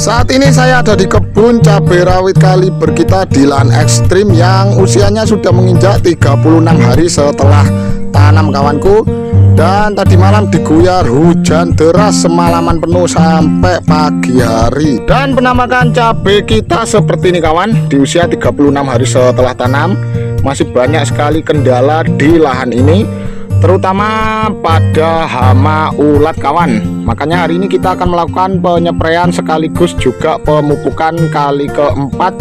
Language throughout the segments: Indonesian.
Saat ini saya ada di kebun cabai rawit kaliber kita di lahan ekstrim yang usianya sudah menginjak 36 hari setelah tanam kawanku. Dan tadi malam diguyar hujan deras semalaman penuh sampai pagi hari. Dan penampakan cabai kita seperti ini kawan, di usia 36 hari setelah tanam. Masih banyak sekali kendala di lahan ini, terutama pada hama ulat kawan. Makanya hari ini kita akan melakukan penyepraian sekaligus juga pemupukan kali keempat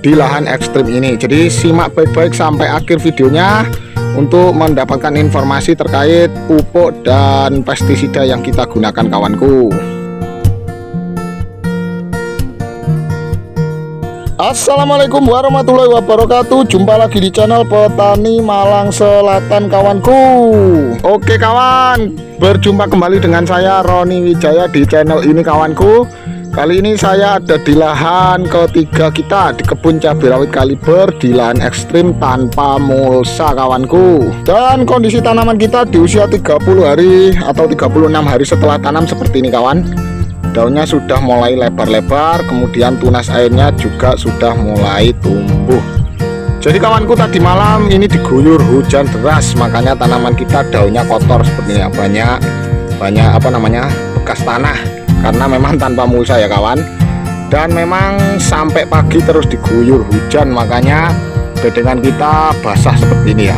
di lahan ekstrim ini. Jadi simak baik-baik sampai akhir videonya untuk mendapatkan informasi terkait pupuk dan pestisida yang kita gunakan kawanku. Assalamualaikum warahmatullahi wabarakatuh. Jumpa lagi di channel Petani Malang Selatan kawanku. Oke kawan, berjumpa kembali dengan saya Roni Wijaya di channel ini kawanku. Kali ini saya ada di lahan ketiga kita di kebun cabai rawit kaliber di lahan ekstrim tanpa mulsa kawanku. Dan kondisi tanaman kita di usia 30 hari atau 36 hari setelah tanam seperti ini kawan. Daunnya sudah mulai lebar-lebar, kemudian tunas airnya juga sudah mulai tumbuh. Jadi kawanku, tadi malam ini diguyur hujan deras, makanya tanaman kita daunnya kotor sepertinya, banyak bekas tanah karena memang tanpa mulsa ya kawan. Dan memang sampai pagi terus diguyur hujan, makanya bedengan kita basah seperti ini ya.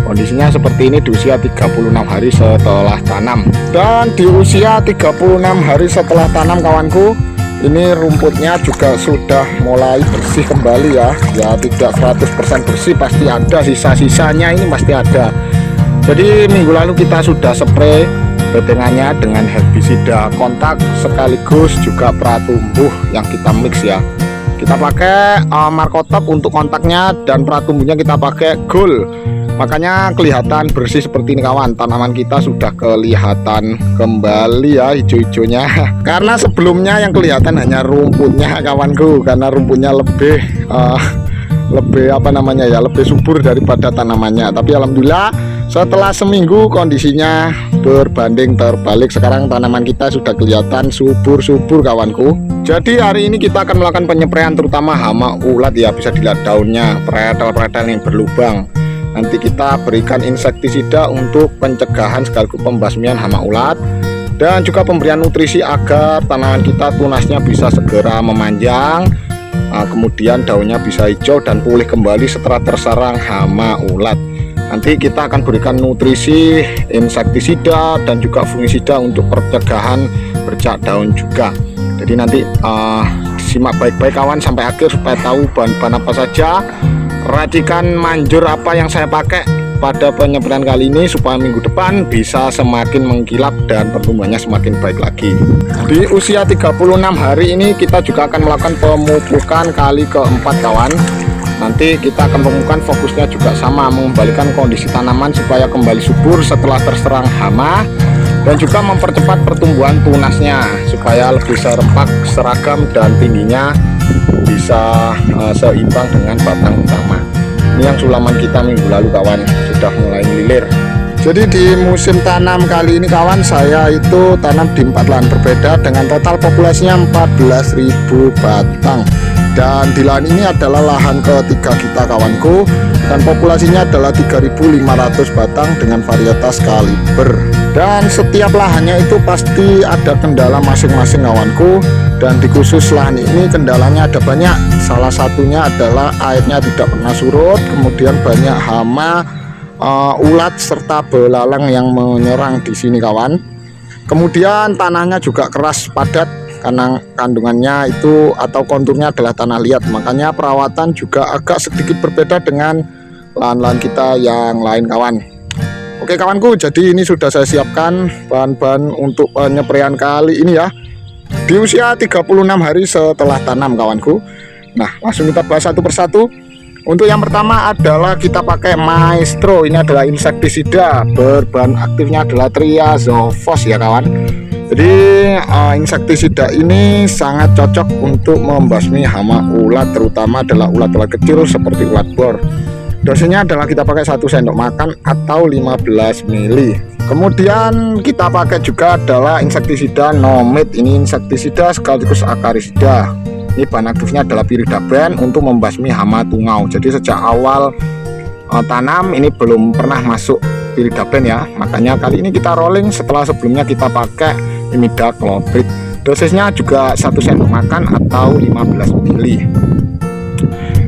Kondisinya seperti ini di usia 36 hari setelah tanam. Dan di usia 36 hari setelah tanam kawanku, ini rumputnya juga sudah mulai bersih kembali ya. Ya tidak 100% bersih, pasti ada sisa-sisanya, ini pasti ada. Jadi minggu lalu kita sudah spray bedengannya dengan herbisida kontak sekaligus juga pratumbuh yang kita mix ya. Kita pakai Markotop untuk kontaknya dan pratumbuhnya kita pakai Gold. Makanya kelihatan bersih seperti ini kawan. Tanaman kita sudah kelihatan kembali ya hijau-hijaunya. Karena sebelumnya yang kelihatan hanya rumputnya kawanku, karena rumputnya lebih lebih subur daripada tanamannya. Tapi alhamdulillah setelah seminggu kondisinya berbanding terbalik. Sekarang tanaman kita sudah kelihatan subur-subur kawanku. Jadi hari ini kita akan melakukan penyepraian terutama hama ulat ya. Bisa dilihat daunnya, peretel-peretel yang berlubang. Nanti kita berikan insektisida untuk pencegahan sekaligus pembasmian hama ulat, dan juga pemberian nutrisi agar tanaman kita tunasnya bisa segera memanjang, kemudian daunnya bisa hijau dan pulih kembali setelah terserang hama ulat. Nanti kita akan berikan nutrisi, insektisida dan juga fungisida untuk pencegahan bercak daun juga. Jadi nanti simak baik-baik kawan sampai akhir supaya tahu bahan-bahan apa saja, racikan manjur apa yang saya pakai pada penyemprotan kali ini, supaya minggu depan bisa semakin mengkilap dan pertumbuhannya semakin baik lagi. Di usia 36 hari ini kita juga akan melakukan pemupukan kali keempat kawan. Nanti kita akan pemupukan, fokusnya juga sama, mengembalikan kondisi tanaman supaya kembali subur setelah terserang hama, dan juga mempercepat pertumbuhan tunasnya supaya lebih serempak, seragam, dan tingginya bisa seimbang dengan batang utama. Ini yang sulaman kita minggu lalu kawan, sudah mulai melilir. Jadi di musim tanam kali ini kawan, saya itu tanam di 4 lahan berbeda dengan total populasinya 14.000 batang. Dan di lahan ini adalah lahan ketiga kita kawanku, dan populasinya adalah 3.500 batang dengan varietas kaliber. Dan setiap lahannya itu pasti ada kendala masing-masing kawanku. Dan di khusus lahan ini kendalanya ada banyak. Salah satunya adalah airnya tidak pernah surut, kemudian banyak hama, ulat serta belalang yang menyerang di sini kawan. Kemudian tanahnya juga keras padat karena kandungannya itu atau konturnya adalah tanah liat. Makanya perawatan juga agak sedikit berbeda dengan lahan-lahan kita yang lain kawan. Oke kawanku, jadi ini sudah saya siapkan bahan-bahan untuk penyepraian kali ini ya, di usia 36 hari setelah tanam kawanku. Nah langsung kita bahas satu persatu. Untuk yang pertama adalah kita pakai Maestro. Ini adalah insektisida, berbahan aktifnya adalah triazofos ya kawan. Jadi insektisida ini sangat cocok untuk membasmi hama ulat, terutama adalah ulat-ulat kecil seperti ulat bor. Dosisnya adalah kita pakai 1 sendok makan atau 15 ml. Kemudian kita pakai juga adalah insektisida Nomid. Ini insektisida sekaligus akarisida. Ini bahan aktifnya adalah piridaben untuk membasmi hama tungau. Jadi sejak awal tanam ini belum pernah masuk piridaben ya, makanya kali ini kita rolling setelah sebelumnya kita pakai imidacloprid. Dosisnya juga 1 sendok makan atau 15 ml.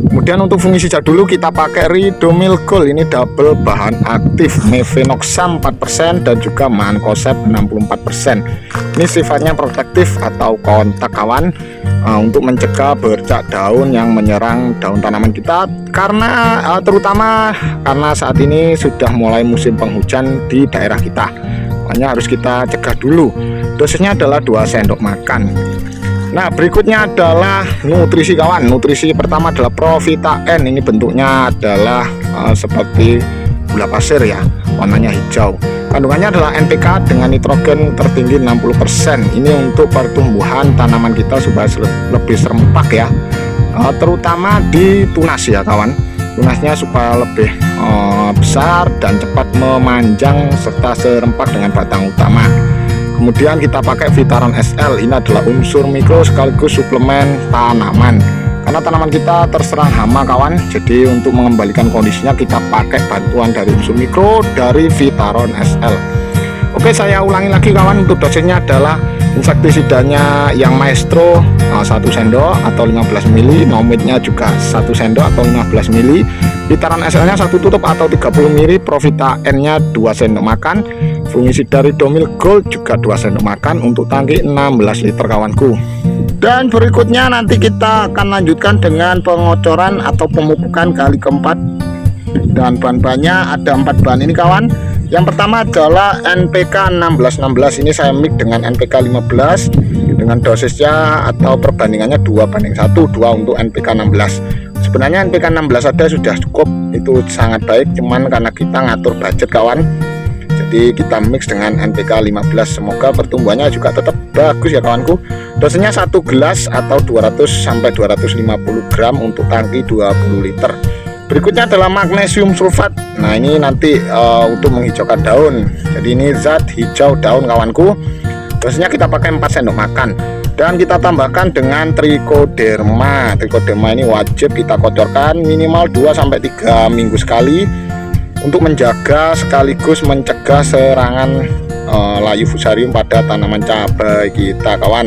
Kemudian untuk fungisida dulu kita pakai Ridomil Gold. Ini double bahan aktif, mefenoxam 4% dan juga mancozeb 64%. Ini sifatnya protektif atau kontak kawan, untuk mencegah bercak daun yang menyerang daun tanaman kita, karena terutama karena saat ini sudah mulai musim penghujan di daerah kita, makanya harus kita cegah dulu. Dosisnya adalah 2 sendok makan. Nah, berikutnya adalah nutrisi kawan. Nutrisi pertama adalah Provita N. Ini bentuknya adalah seperti gula pasir ya, warnanya hijau. Kandungannya adalah NPK dengan nitrogen tertinggi 60%. Ini untuk pertumbuhan tanaman kita supaya lebih serempak ya, terutama di tunas ya kawan. Tunasnya supaya lebih besar dan cepat memanjang serta serempak dengan batang utama. Kemudian kita pakai Vitaron SL. Ini adalah unsur mikro sekaligus suplemen tanaman, karena tanaman kita terserang hama kawan. Jadi untuk mengembalikan kondisinya kita pakai bantuan dari unsur mikro dari Vitaron SL. Oke, saya ulangi lagi kawan. Untuk dosisnya adalah insektisidanya yang Maestro 1 sendok atau 15 ml, Nomidnya juga 1 sendok atau 15 ml, Vitaron SL nya 1 tutup atau 30 ml, Provita N nya 2 sendok makan, fungisida Ridomil Gold juga 2 sendok makan untuk tangki 16 liter kawanku. Dan berikutnya nanti kita akan lanjutkan dengan pengocoran atau pemupukan kali keempat. Dan bahan-bahannya ada 4 bahan ini kawan. Yang pertama adalah NPK 1616. Ini saya mix dengan NPK 15 dengan dosisnya atau perbandingannya 2:1, 2 untuk NPK 16. Sebenarnya NPK 16 ada sudah cukup, itu sangat baik, cuman karena kita ngatur budget kawan, jadi kita mix dengan NPK 15. Semoga pertumbuhannya juga tetap bagus ya kawanku. Dosisnya 1 gelas atau 200 sampai 250 gram untuk tangki 20 liter. Berikutnya adalah magnesium sulfat. Nah, ini nanti untuk menghijaukan daun. Jadi ini zat hijau daun kawanku. Dosisnya kita pakai 4 sendok makan. Dan kita tambahkan dengan trichoderma. Trichoderma ini wajib kita kocorkan minimal 2 sampai 3 minggu sekali, untuk menjaga sekaligus mencegah serangan layu fusarium pada tanaman cabai kita kawan.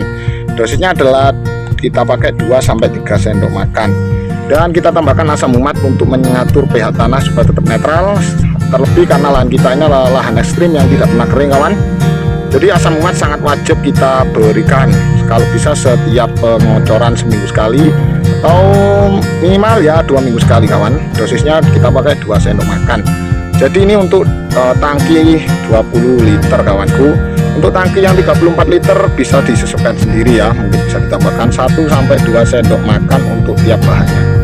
Dosisnya adalah kita pakai 2 sampai 3 sendok makan. Dan kita tambahkan asam umat untuk mengatur pH tanah supaya tetap netral, terlebih karena lahan kita ini adalah lahan ekstrim yang tidak pernah kering kawan. Jadi asam umat sangat wajib kita berikan, kalau bisa setiap pengocoran seminggu sekali atau minimal ya 2 minggu sekali kawan. Dosisnya kita pakai 2 sendok makan. Jadi ini untuk tangki 20 liter kawanku. Untuk tangki yang 34 liter bisa disesuaikan sendiri ya, mungkin bisa ditambahkan 1 sampai 2 sendok makan untuk tiap bahannya.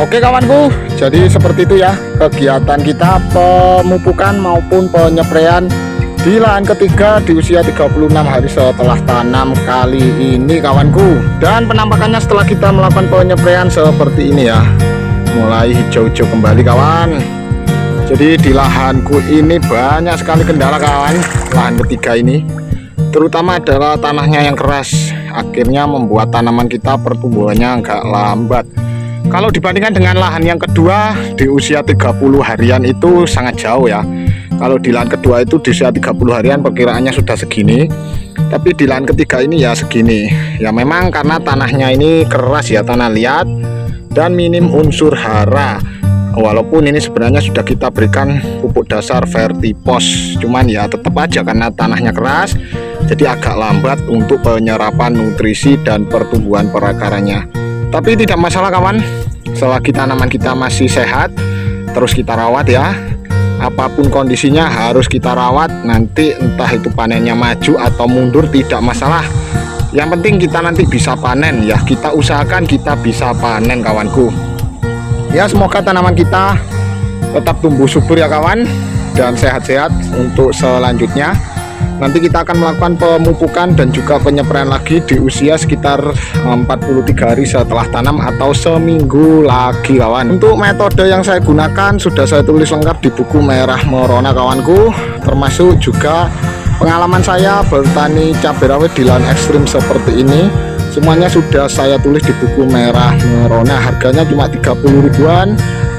Oke kawanku, jadi seperti itu ya kegiatan kita pemupukan maupun penyepraian di lahan ketiga di usia 36 hari setelah tanam kali ini kawanku. Dan penampakannya setelah kita melakukan penyepraian seperti ini ya, mulai hijau-hijau kembali kawan. Jadi di lahanku ini banyak sekali kendala kawan, lahan ketiga ini terutama adalah tanahnya yang keras, akhirnya membuat tanaman kita pertumbuhannya agak lambat. Kalau dibandingkan dengan lahan yang kedua di usia 30 harian itu sangat jauh ya. Kalau di lahan kedua itu di usia 30 harian perkiraannya sudah segini, tapi di lahan ketiga ini ya segini. Ya memang karena tanahnya ini keras ya, tanah liat dan minim unsur hara. Walaupun ini sebenarnya sudah kita berikan pupuk dasar Vertipos, cuman ya tetap aja karena tanahnya keras jadi agak lambat untuk penyerapan nutrisi dan pertumbuhan perakarannya. Tapi tidak masalah kawan, selagi tanaman kita masih sehat terus kita rawat ya. Apapun kondisinya harus kita rawat, nanti entah itu panennya maju atau mundur tidak masalah. Yang penting kita nanti bisa panen ya, kita usahakan kita bisa panen kawanku. Ya semoga tanaman kita tetap tumbuh subur ya kawan, dan sehat-sehat untuk selanjutnya. Nanti kita akan melakukan pemupukan dan juga penyepraian lagi di usia sekitar 43 hari setelah tanam atau seminggu lagi kawan. Untuk metode yang saya gunakan sudah saya tulis lengkap di buku Merah Merona kawanku, termasuk juga pengalaman saya bertani cabai rawit di lahan ekstrim seperti ini. Semuanya sudah saya tulis di buku Merah Merona, harganya cuma 30 ribuan.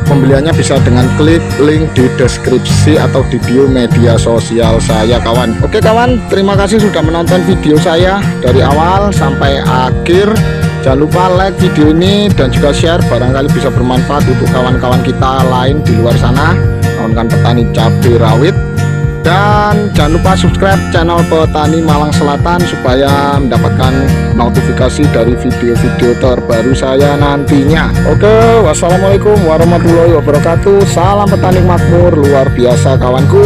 Pembeliannya bisa dengan klik link di deskripsi atau di bio media sosial saya kawan. Oke kawan, terima kasih sudah menonton video saya dari awal sampai akhir. Jangan lupa like video ini dan juga share, barangkali bisa bermanfaat untuk kawan-kawan kita lain di luar sana, kawan-kawan petani cabai rawit. Dan jangan lupa subscribe channel Petani Malang Selatan supaya mendapatkan notifikasi dari video-video terbaru saya nantinya. Oke, wassalamualaikum warahmatullahi wabarakatuh. Salam petani makmur luar biasa kawanku.